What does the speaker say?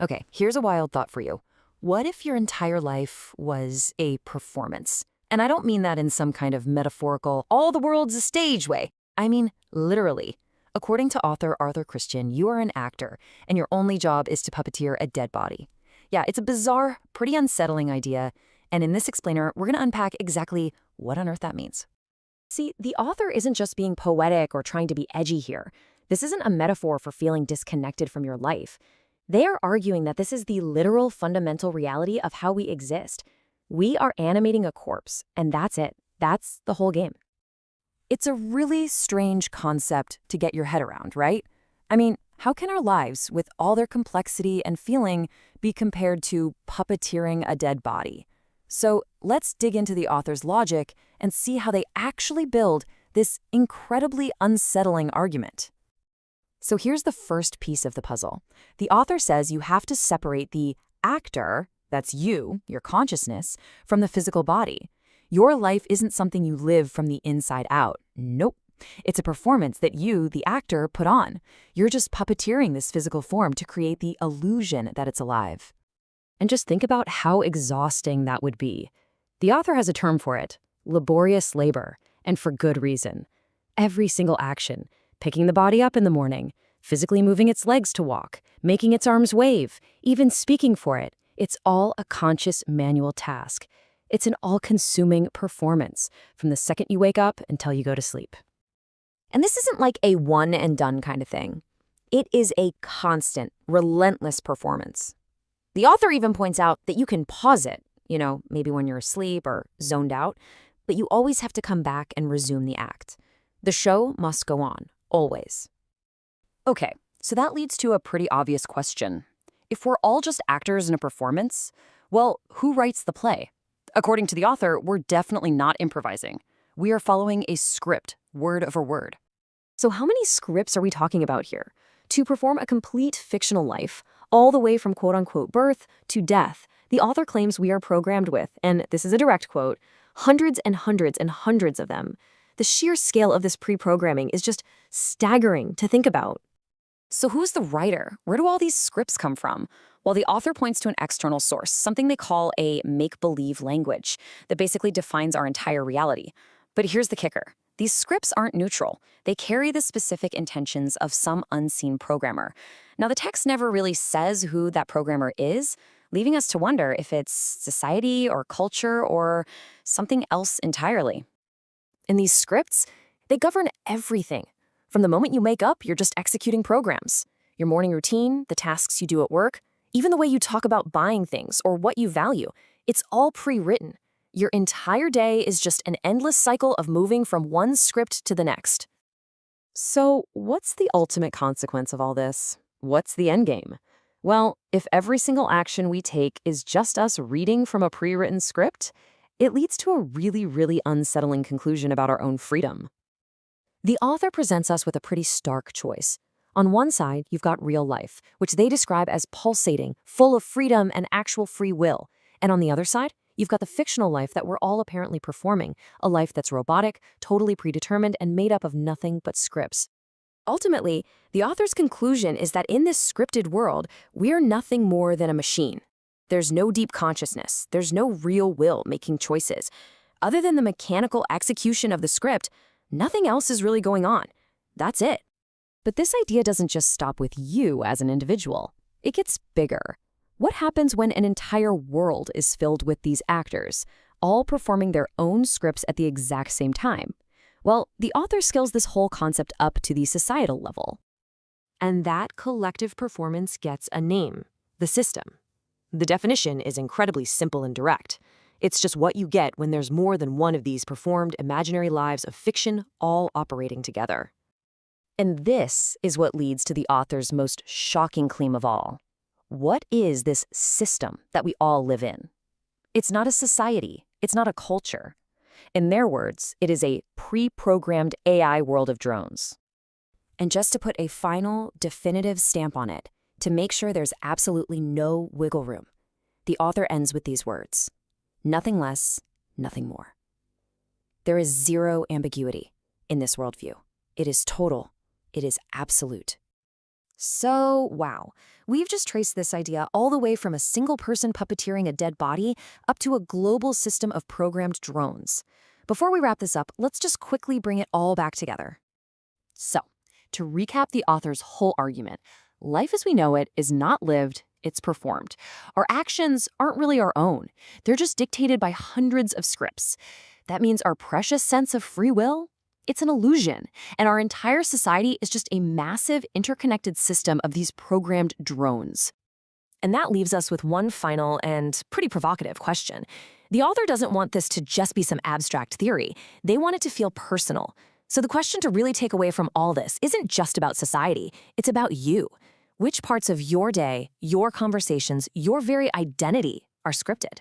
Okay, here's a wild thought for you. What if your entire life was a performance? And I don't mean that in some kind of metaphorical, all the world's a stage way. I mean, literally. According to author Arthur Christian, you are an actor, and your only job is to puppeteer a dead body. Yeah, it's a bizarre, pretty unsettling idea, and in this explainer, we're going to unpack exactly what on earth that means. See, the author isn't just being poetic or trying to be edgy here. This isn't a metaphor for feeling disconnected from your life. They are arguing that this is the literal fundamental reality of how we exist. We are animating a corpse, and that's it. That's the whole game. It's a really strange concept to get your head around, right? I mean, how can our lives, with all their complexity and feeling, be compared to puppeteering a dead body? So let's dig into the author's logic and see how they actually build this incredibly unsettling argument. So here's the first piece of the puzzle. The author says you have to separate the actor, that's you, your consciousness, from the physical body. Your life isn't something you live from the inside out. Nope. It's a performance that you, the actor, put on. You're just puppeteering this physical form to create the illusion that it's alive. And just think about how exhausting that would be. The author has a term for it, laborious labor, and for good reason. Every single action, picking the body up in the morning, physically moving its legs to walk, making its arms wave, even speaking for it, it's all a conscious manual task. It's an all-consuming performance, from the second you wake up until you go to sleep. And this isn't like a one-and-done kind of thing. It is a constant, relentless performance. The author even points out that you can pause it, maybe when you're asleep or zoned out, but you always have to come back and resume the act. The show must go on, always. Okay, so that leads to a pretty obvious question. If we're all just actors in a performance, well, who writes the play? According to the author, we're definitely not improvising. We are following a script, word over word. So how many scripts are we talking about here? To perform a complete fictional life, all the way from quote-unquote birth to death, the author claims we are programmed with, and this is a direct quote, hundreds and hundreds and hundreds of them. The sheer scale of this pre-programming is just staggering to think about. So who's the writer? Where do all these scripts come from? Well, the author points to an external source, something they call a make-believe language that basically defines our entire reality. But here's the kicker. These scripts aren't neutral. They carry the specific intentions of some unseen programmer. Now, the text never really says who that programmer is, leaving us to wonder if it's society or culture or something else entirely. And these scripts, they govern everything. From the moment you wake up, you're just executing programs. Your morning routine, the tasks you do at work, even the way you talk about buying things or what you value, it's all pre-written. Your entire day is just an endless cycle of moving from one script to the next. So what's the ultimate consequence of all this? What's the end game? Well, if every single action we take is just us reading from a pre-written script, it leads to a really, really unsettling conclusion about our own freedom. The author presents us with a pretty stark choice. On one side, you've got real life, which they describe as pulsating, full of freedom and actual free will. And on the other side, you've got the fictional life that we're all apparently performing, a life that's robotic, totally predetermined, and made up of nothing but scripts. Ultimately, the author's conclusion is that in this scripted world, we're nothing more than a machine. There's no deep consciousness. There's no real will making choices. Other than the mechanical execution of the script, nothing else is really going on. That's it. But this idea doesn't just stop with you as an individual. It gets bigger. What happens when an entire world is filled with these actors, all performing their own scripts at the exact same time? Well, the author scales this whole concept up to the societal level. And that collective performance gets a name, the system. The definition is incredibly simple and direct. It's just what you get when there's more than one of these performed imaginary lives of fiction all operating together. And this is what leads to the author's most shocking claim of all. What is this system that we all live in? It's not a society. It's not a culture. In their words, it is a pre-programmed AI world of drones. And just to put a final, definitive stamp on it, to make sure there's absolutely no wiggle room, the author ends with these words: nothing less, nothing more. There is zero ambiguity in this worldview. It is total. It is absolute. So, wow. We've just traced this idea all the way from a single person puppeteering a dead body up to a global system of programmed drones. Before we wrap this up, let's just quickly bring it all back together. So, to recap the author's whole argument, life as we know it is not lived, it's performed. Our actions aren't really our own. They're just dictated by hundreds of scripts. That means our precious sense of free will, it's an illusion. And our entire society is just a massive interconnected system of these programmed drones. And that leaves us with one final and pretty provocative question. The author doesn't want this to just be some abstract theory. They want it to feel personal. So the question to really take away from all this isn't just about society, it's about you. Which parts of your day, your conversations, your very identity are scripted?